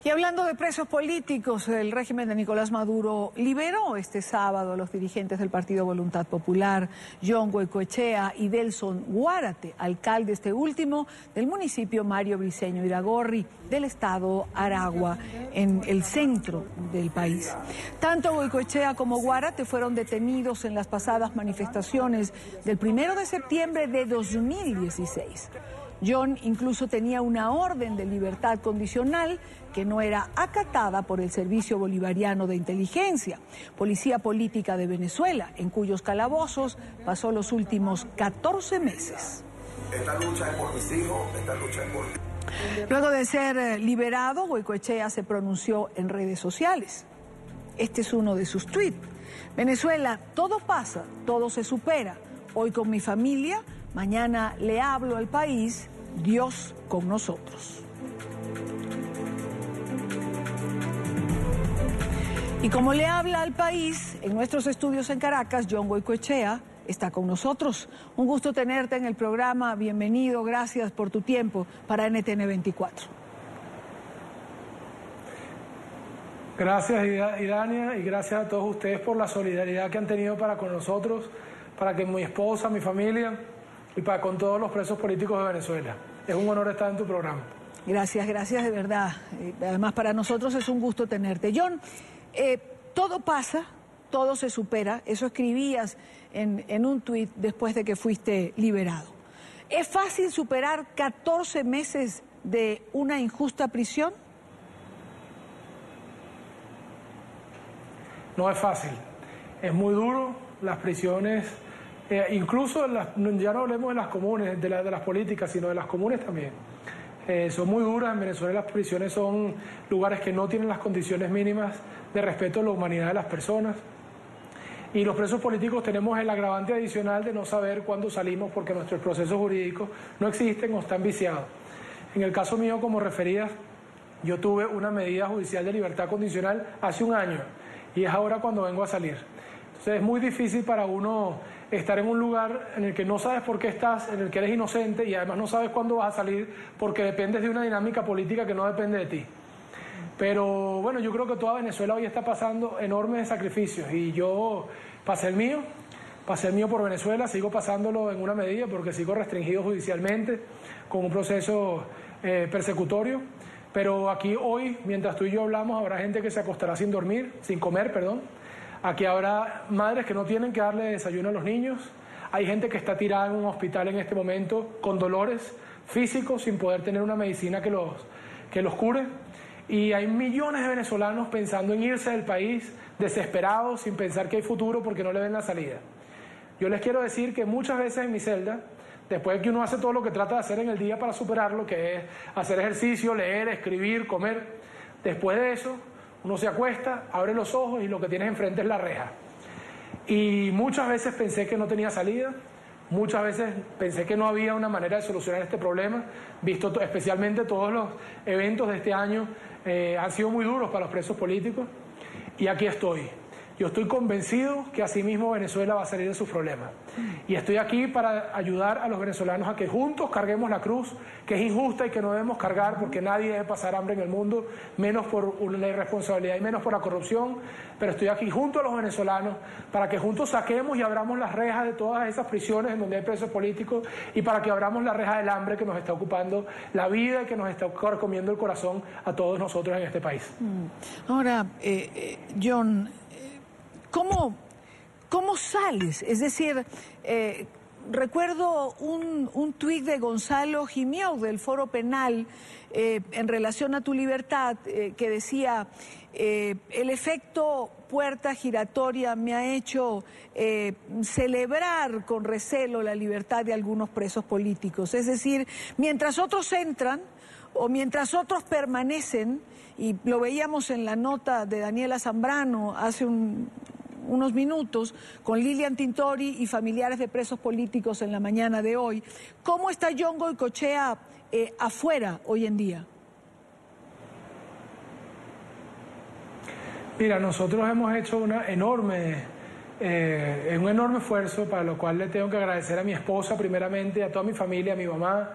Y hablando de presos políticos, el régimen de Nicolás Maduro liberó este sábado a los dirigentes del Partido Voluntad Popular, John Goicoechea y Delson Guárate, alcalde este último del municipio Mario Briceño Iragorri del estado Aragua, en el centro del país. Tanto Goicoechea como Guárate fueron detenidos en las pasadas manifestaciones del 1 de septiembre de 2016. John incluso tenía una orden de libertad condicional que no era acatada por el Servicio Bolivariano de Inteligencia, Policía Política de Venezuela, en cuyos calabozos pasó los últimos 14 meses. Esta lucha es por mis hijos, esta lucha es por ti. Luego de ser liberado, Goicoechea se pronunció en redes sociales. Este es uno de sus tweets. Venezuela, todo pasa, todo se supera. Hoy con mi familia, mañana le hablo al país, Dios con nosotros. Y como le habla al país, en nuestros estudios en Caracas, John Goicoechea está con nosotros. Un gusto tenerte en el programa, bienvenido, gracias por tu tiempo para NTN 24. Gracias, Idania, y gracias a todos ustedes por la solidaridad que han tenido para con nosotros, para que mi esposa, mi familia y para con todos los presos políticos de Venezuela. Es un honor estar en tu programa. Gracias de verdad. Además, para nosotros es un gusto tenerte. John, todo pasa, todo se supera. Eso escribías en un tuit después de que fuiste liberado. ¿Es fácil superar 14 meses de una injusta prisión? No es fácil. Es muy duro. Las prisiones... incluso ya no hablemos de las comunes, de las políticas, sino de las comunes también. Son muy duras. En Venezuela las prisiones son lugares que no tienen las condiciones mínimas de respeto a la humanidad de las personas. Y los presos políticos tenemos el agravante adicional de no saber cuándo salimos porque nuestros procesos jurídicos no existen o están viciados. En el caso mío, como referías, yo tuve una medida judicial de libertad condicional hace un año y es ahora cuando vengo a salir. Entonces es muy difícil para uno estar en un lugar en el que no sabes por qué estás, en el que eres inocente y además no sabes cuándo vas a salir porque dependes de una dinámica política que no depende de ti. Pero bueno, yo creo que toda Venezuela hoy está pasando enormes sacrificios y yo pasé el mío por Venezuela, sigo pasándolo en una medida porque sigo restringido judicialmente con un proceso persecutorio. Pero aquí hoy, mientras tú y yo hablamos, habrá gente que se acostará sin comer. Aquí habrá madres que no tienen que darle desayuno a los niños. Hay gente que está tirada en un hospital en este momento con dolores físicos sin poder tener una medicina que los cure. Y hay millones de venezolanos pensando en irse del país, desesperados, sin pensar que hay futuro porque no le ven la salida. Yo les quiero decir que muchas veces en mi celda, después de que uno hace todo lo que trata de hacer en el día para superarlo, que es hacer ejercicio, leer, escribir, comer, después de eso uno se acuesta, abre los ojos y lo que tienes enfrente es la reja. Y muchas veces pensé que no tenía salida, muchas veces pensé que no había una manera de solucionar este problema, visto especialmente todos los eventos de este año han sido muy duros para los presos políticos y aquí estoy. Yo estoy convencido que así mismo Venezuela va a salir de sus problemas. Y estoy aquí para ayudar a los venezolanos a que juntos carguemos la cruz, que es injusta y que no debemos cargar porque nadie debe pasar hambre en el mundo, menos por una irresponsabilidad y menos por la corrupción. Pero estoy aquí junto a los venezolanos para que juntos saquemos y abramos las rejas de todas esas prisiones en donde hay presos políticos y para que abramos la reja del hambre que nos está ocupando la vida y que nos está comiendo el corazón a todos nosotros en este país. Ahora, John, ¿Cómo sales? Es decir, recuerdo un tuit de Gonzalo Gimió del Foro Penal en relación a tu libertad que decía, el efecto puerta giratoria me ha hecho celebrar con recelo la libertad de algunos presos políticos. Es decir, mientras otros entran o mientras otros permanecen, y lo veíamos en la nota de Daniela Zambrano hace unos minutos, con Lilian Tintori y familiares de presos políticos en la mañana de hoy. ¿Cómo está John Goicoechea afuera hoy en día? Mira, nosotros hemos hecho un enorme esfuerzo, para lo cual le tengo que agradecer a mi esposa primeramente, a toda mi familia, a mi mamá,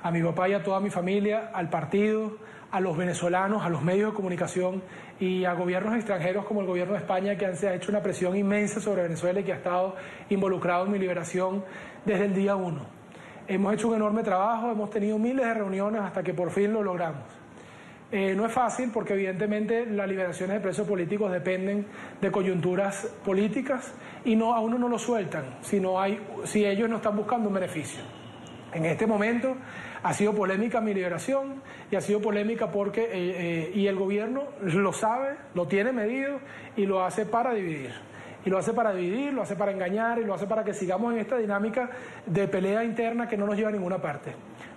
a mi papá y a toda mi familia, al partido, a los venezolanos, a los medios de comunicación y a gobiernos extranjeros como el gobierno de España, que se ha hecho una presión inmensa sobre Venezuela y que ha estado involucrado en mi liberación desde el día 1. Hemos hecho un enorme trabajo, hemos tenido miles de reuniones hasta que por fin lo logramos. No es fácil porque evidentemente las liberaciones de presos políticos dependen de coyunturas políticas y a uno no lo sueltan si ellos no están buscando un beneficio. En este momento ha sido polémica mi liberación y ha sido polémica porque y el gobierno lo sabe, lo tiene medido y lo hace para dividir. Y lo hace para dividir, lo hace para engañar y lo hace para que sigamos en esta dinámica de pelea interna que no nos lleva a ninguna parte.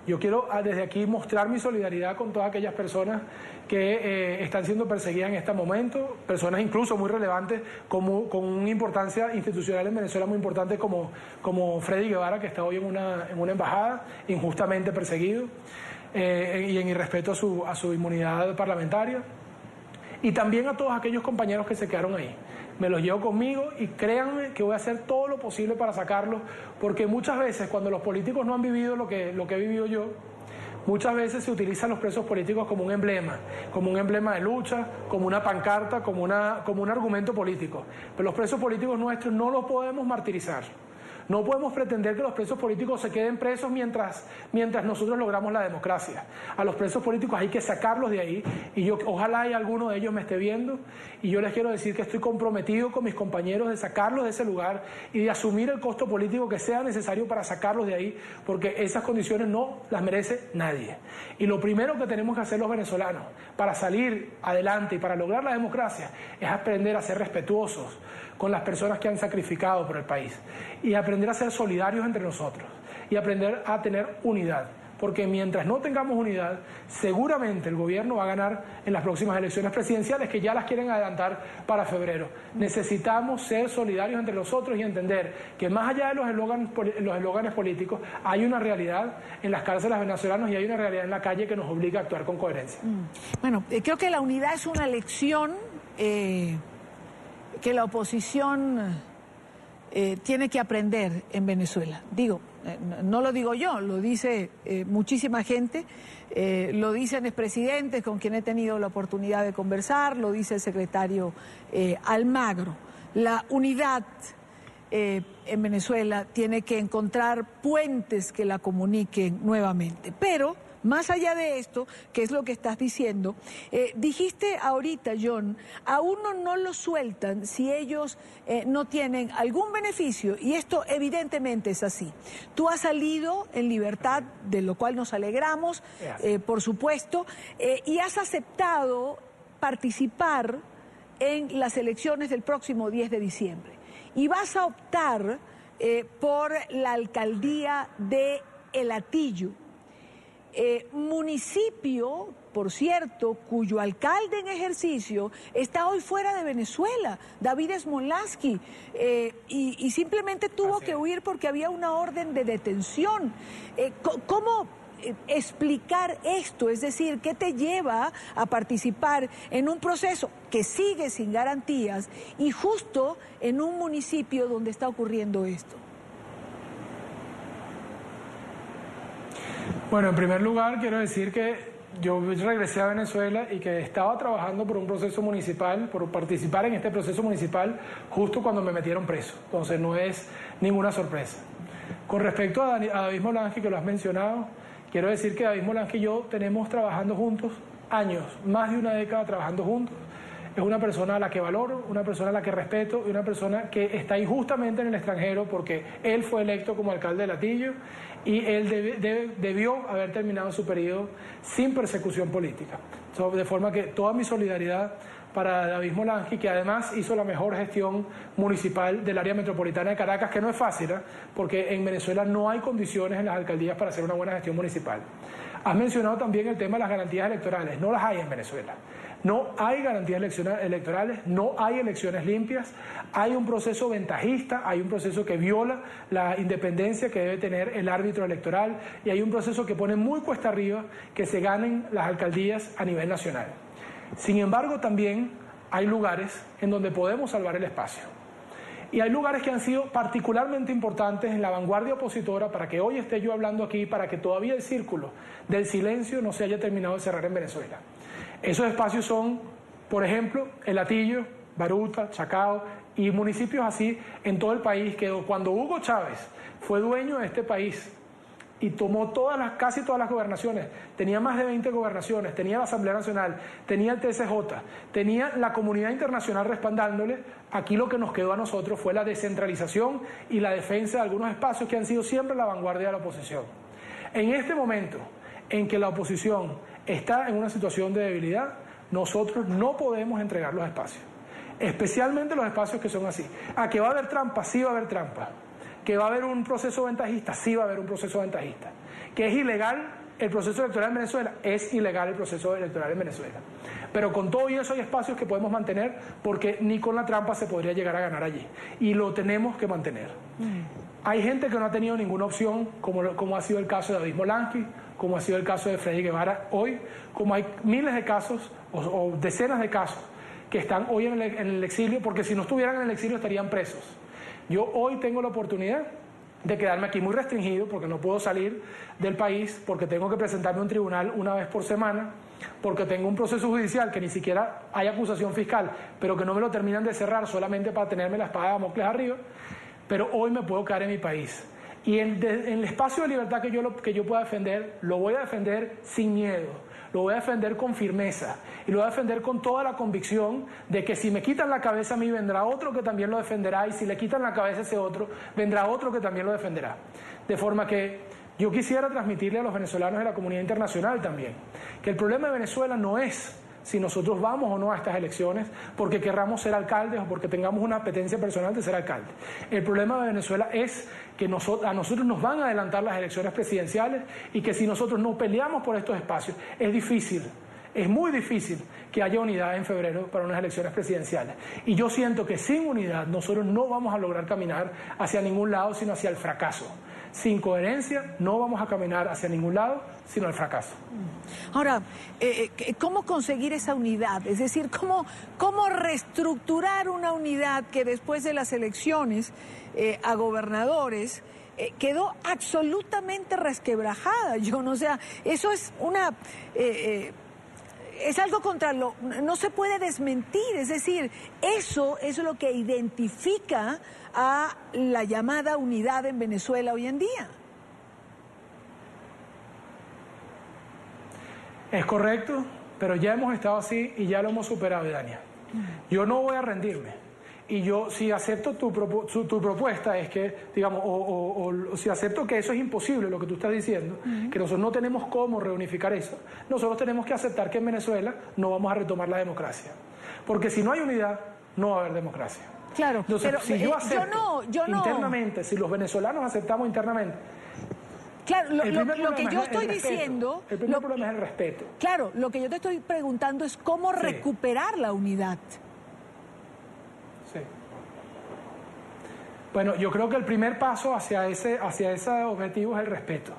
Yo quiero desde aquí mostrar mi solidaridad con todas aquellas personas que están siendo perseguidas en este momento, personas incluso muy relevantes con una importancia institucional en Venezuela muy importante como Freddy Guevara, que está hoy en una embajada, injustamente perseguido, y en irrespeto a su inmunidad parlamentaria. Y también a todos aquellos compañeros que se quedaron ahí. Me los llevo conmigo y créanme que voy a hacer todo lo posible para sacarlos, porque muchas veces cuando los políticos no han vivido lo que he vivido yo, muchas veces se utilizan los presos políticos como un emblema de lucha, como una pancarta, como un argumento político. Pero los presos políticos nuestros no los podemos martirizar. No podemos pretender que los presos políticos se queden presos mientras nosotros logramos la democracia. A los presos políticos hay que sacarlos de ahí y ojalá alguno de ellos me esté viendo y yo les quiero decir que estoy comprometido con mis compañeros de sacarlos de ese lugar y de asumir el costo político que sea necesario para sacarlos de ahí, porque esas condiciones no las merece nadie. Y lo primero que tenemos que hacer los venezolanos para salir adelante y para lograr la democracia es aprender a ser respetuosos con las personas que han sacrificado por el país y aprender a ser solidarios entre nosotros y aprender a tener unidad, porque mientras no tengamos unidad, seguramente el gobierno va a ganar en las próximas elecciones presidenciales, que ya las quieren adelantar para febrero. Necesitamos ser solidarios entre nosotros y entender que más allá de los eslóganes políticos, hay una realidad en las cárceles venezolanas y hay una realidad en la calle que nos obliga a actuar con coherencia. Bueno, creo que la unidad es una lección que la oposición tiene que aprender en Venezuela. No lo digo yo, lo dice muchísima gente, lo dicen expresidentes con quien he tenido la oportunidad de conversar, lo dice el secretario Almagro. La unidad en Venezuela tiene que encontrar puentes que la comuniquen nuevamente, pero más allá de esto, que es lo que estás diciendo, dijiste ahorita, John, a uno no lo sueltan si ellos no tienen algún beneficio, y esto evidentemente es así. Tú has salido en libertad, de lo cual nos alegramos, por supuesto, y has aceptado participar en las elecciones del próximo 10 de diciembre. Y vas a optar por la alcaldía de El Hatillo. Municipio, por cierto, cuyo alcalde en ejercicio está hoy fuera de Venezuela, David Smolansky, y simplemente tuvo que huir porque había una orden de detención. ¿Cómo explicar esto? Es decir, ¿qué te lleva a participar en un proceso que sigue sin garantías y justo en un municipio donde está ocurriendo esto? Bueno, en primer lugar quiero decir que yo regresé a Venezuela y que estaba trabajando por un proceso municipal, por participar en este proceso municipal justo cuando me metieron preso. Entonces no es ninguna sorpresa. Con respecto a David Smolansky, que lo has mencionado, quiero decir que David Smolansky y yo tenemos trabajando juntos años, más de una década trabajando juntos. Es una persona a la que valoro, una persona a la que respeto y una persona que está injustamente en el extranjero porque él fue electo como alcalde de Latillo y él debió haber terminado su periodo sin persecución política. De forma que toda mi solidaridad para David Smolansky, que además hizo la mejor gestión municipal del área metropolitana de Caracas, que no es fácil, porque en Venezuela no hay condiciones en las alcaldías para hacer una buena gestión municipal. Has mencionado también el tema de las garantías electorales. No las hay en Venezuela. No hay garantías electorales, no hay elecciones limpias, hay un proceso ventajista, hay un proceso que viola la independencia que debe tener el árbitro electoral y hay un proceso que pone muy cuesta arriba que se ganen las alcaldías a nivel nacional. Sin embargo, también hay lugares en donde podemos salvar el espacio. Y hay lugares que han sido particularmente importantes en la vanguardia opositora para que hoy esté yo hablando aquí, para que todavía el círculo del silencio no se haya terminado de cerrar en Venezuela. Esos espacios son, por ejemplo, El Hatillo, Baruta, Chacao y municipios así en todo el país, que cuando Hugo Chávez fue dueño de este país y tomó casi todas las gobernaciones, tenía más de 20 gobernaciones, tenía la Asamblea Nacional, tenía el TSJ, tenía la comunidad internacional respaldándole. Aquí lo que nos quedó a nosotros fue la descentralización y la defensa de algunos espacios que han sido siempre la vanguardia de la oposición. En este momento en que la oposición está en una situación de debilidad, nosotros no podemos entregar los espacios, especialmente los espacios que son así. ¿A que va a haber trampa? Sí va a haber trampa. ¿Que va a haber un proceso ventajista? Sí va a haber un proceso ventajista. ¿Que es ilegal el proceso electoral en Venezuela? Es ilegal el proceso electoral en Venezuela. Pero con todo y eso hay espacios que podemos mantener porque ni con la trampa se podría llegar a ganar allí. Y lo tenemos que mantener. Hay gente que no ha tenido ninguna opción, como ha sido el caso de David Molansky, como ha sido el caso de Freddy Guevara hoy, como hay miles de casos o decenas de casos que están hoy en el exilio, porque si no estuvieran en el exilio estarían presos. Yo hoy tengo la oportunidad de quedarme aquí muy restringido porque no puedo salir del país, porque tengo que presentarme a un tribunal una vez por semana, porque tengo un proceso judicial que ni siquiera hay acusación fiscal, pero que no me lo terminan de cerrar solamente para tenerme la espada de Damocles arriba, pero hoy me puedo quedar en mi país. Y en el espacio de libertad que yo pueda defender, lo voy a defender sin miedo. Lo voy a defender con firmeza y lo voy a defender con toda la convicción de que si me quitan la cabeza a mí vendrá otro que también lo defenderá y si le quitan la cabeza a ese otro vendrá otro que también lo defenderá. De forma que yo quisiera transmitirle a los venezolanos de la comunidad internacional también que el problema de Venezuela no es si nosotros vamos o no a estas elecciones porque querramos ser alcaldes o porque tengamos una apetencia personal de ser alcalde. El problema de Venezuela es que a nosotros nos van a adelantar las elecciones presidenciales y que si nosotros no peleamos por estos espacios, es difícil, es muy difícil que haya unidad en febrero para unas elecciones presidenciales. Y yo siento que sin unidad nosotros no vamos a lograr caminar hacia ningún lado, sino hacia el fracaso. Sin coherencia no vamos a caminar hacia ningún lado, sino al fracaso. Ahora, ¿cómo conseguir esa unidad? Es decir, ¿cómo reestructurar una unidad que después de las elecciones a gobernadores quedó absolutamente resquebrajada? Eso es es algo no se puede desmentir, es decir, eso es lo que identifica a la llamada unidad en Venezuela hoy en día. Es correcto, pero ya hemos estado así y ya lo hemos superado, Dania. Yo no voy a rendirme. Y yo, si acepto tu propuesta, es que, digamos, o si acepto que eso es imposible, lo que tú estás diciendo, que nosotros no tenemos cómo reunificar eso, nosotros tenemos que aceptar que en Venezuela no vamos a retomar la democracia. Porque si no hay unidad, no va a haber democracia. Claro, entonces, pero si yo acepto yo no. internamente, si los venezolanos aceptamos internamente. Claro, lo que yo estoy diciendo... El primer problema es el respeto. Claro, lo que yo te estoy preguntando es cómo recuperar la unidad. Sí. Bueno, yo creo que el primer paso hacia ese objetivo es el respeto.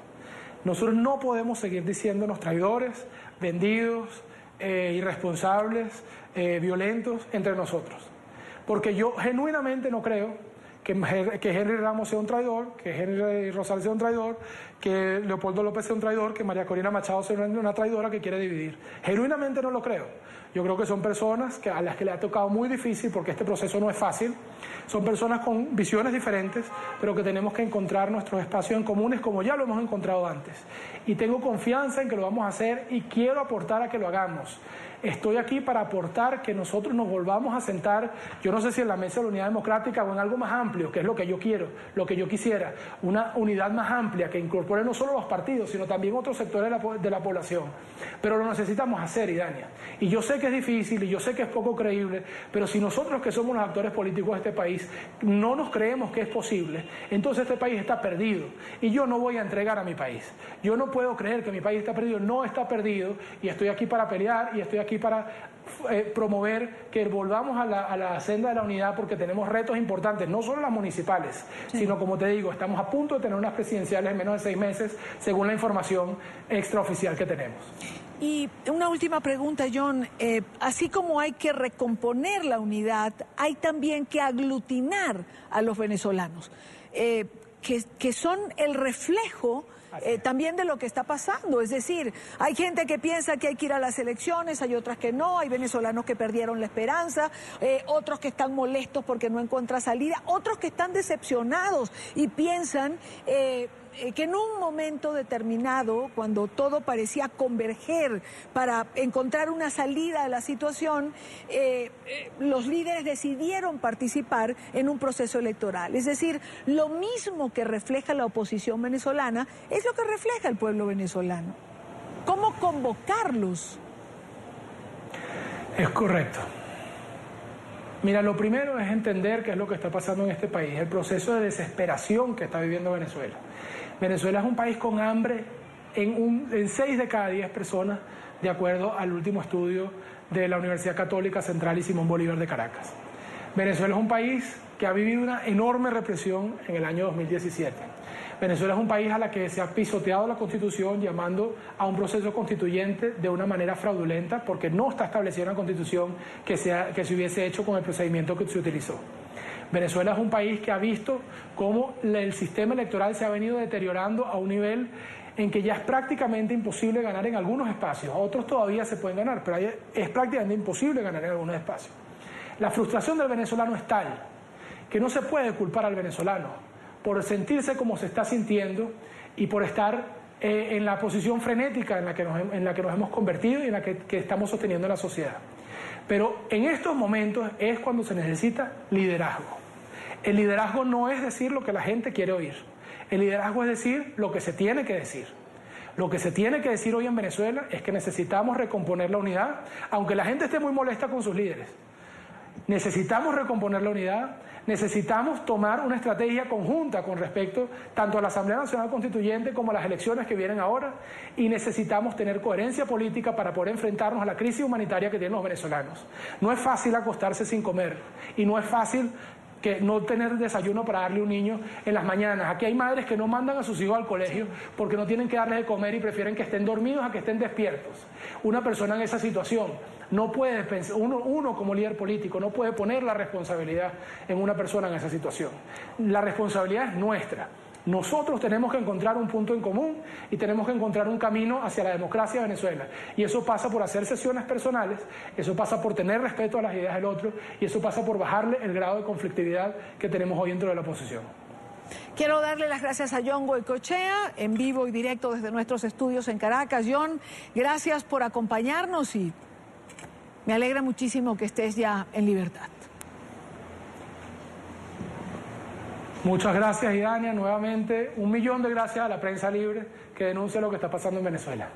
Nosotros no podemos seguir diciéndonos traidores, vendidos, irresponsables, violentos entre nosotros. Porque yo genuinamente no creo que Henry Ramos sea un traidor, que Henry Rosales sea un traidor, que Leopoldo López sea un traidor, que María Corina Machado sea una traidora que quiere dividir. Genuinamente no lo creo. Yo creo que son personas a las que le ha tocado muy difícil porque este proceso no es fácil. Son personas con visiones diferentes, pero que tenemos que encontrar nuestros espacios en comunes como ya lo hemos encontrado antes. Y tengo confianza en que lo vamos a hacer y quiero aportar a que lo hagamos. Estoy aquí para aportar que nosotros nos volvamos a sentar, yo no sé si en la mesa de la unidad democrática o en algo más amplio, que es lo que yo quiero, lo que yo quisiera, una unidad más amplia que incorpore no solo los partidos, sino también otros sectores de la población. Pero lo necesitamos hacer, Idania. Y yo sé que es difícil y yo sé que es poco creíble, pero si nosotros que somos los actores políticos de este país no nos creemos que es posible, entonces este país está perdido. Y yo no voy a entregar a mi país. Yo no puedo creer que mi país está perdido. No está perdido y estoy aquí para pelear y estoy aquí para promover que volvamos a la senda de la unidad porque tenemos retos importantes, no solo las municipales, sino como te digo, estamos a punto de tener unas presidenciales en menos de 6 meses según la información extraoficial que tenemos. Y una última pregunta, John. Así como hay que recomponer la unidad, hay también que aglutinar a los venezolanos, que son el reflejo también de lo que está pasando. Es decir, hay gente que piensa que hay que ir a las elecciones, hay otras que no, hay venezolanos que perdieron la esperanza, otros que están molestos porque no encuentran salida, otros que están decepcionados y piensan que en un momento determinado, cuando todo parecía converger para encontrar una salida a la situación, los líderes decidieron participar en un proceso electoral. Es decir, lo mismo que refleja la oposición venezolana es lo que refleja el pueblo venezolano. ¿Cómo convocarlos? Es correcto. Mira, lo primero es entender qué es lo que está pasando en este país, el proceso de desesperación que está viviendo Venezuela. Venezuela es un país con hambre en 6 de cada 10 personas, de acuerdo al último estudio de la Universidad Católica Central y Simón Bolívar de Caracas. Venezuela es un país que ha vivido una enorme represión en el año 2017. Venezuela es un país a la que se ha pisoteado la Constitución llamando a un proceso constituyente de una manera fraudulenta porque no está establecida una Constitución que se hubiese hecho con el procedimiento que se utilizó. Venezuela es un país que ha visto cómo el sistema electoral se ha venido deteriorando a un nivel en que ya es prácticamente imposible ganar en algunos espacios. Otros todavía se pueden ganar, pero es prácticamente imposible ganar en algunos espacios. La frustración del venezolano es tal que no se puede culpar al venezolano por sentirse como se está sintiendo y por estar en la posición frenética en la que nos hemos convertido y en la que estamos sosteniendo la sociedad. Pero en estos momentos es cuando se necesita liderazgo. El liderazgo no es decir lo que la gente quiere oír. El liderazgo es decir lo que se tiene que decir. Lo que se tiene que decir hoy en Venezuela es que necesitamos recomponer la unidad, aunque la gente esté muy molesta con sus líderes. Necesitamos recomponer la unidad, necesitamos tomar una estrategia conjunta con respecto tanto a la Asamblea Nacional Constituyente como a las elecciones que vienen ahora, y necesitamos tener coherencia política para poder enfrentarnos a la crisis humanitaria que tienen los venezolanos. No es fácil acostarse sin comer y no es fácil que no tener desayuno para darle a un niño en las mañanas. Aquí hay madres que no mandan a sus hijos al colegio porque no tienen que darles de comer y prefieren que estén dormidos a que estén despiertos. Una persona en esa situación no puede pensar, uno como líder político no puede poner la responsabilidad en una persona en esa situación. La responsabilidad es nuestra. Nosotros tenemos que encontrar un punto en común y tenemos que encontrar un camino hacia la democracia de Venezuela. Y eso pasa por hacer sesiones personales, eso pasa por tener respeto a las ideas del otro y eso pasa por bajarle el grado de conflictividad que tenemos hoy dentro de la oposición. Quiero darle las gracias a John Goycochea, en vivo y directo desde nuestros estudios en Caracas. John, gracias por acompañarnos y me alegra muchísimo que estés ya en libertad. Muchas gracias, Idania. Nuevamente, 1.000.000 de gracias a la prensa libre que denuncia lo que está pasando en Venezuela.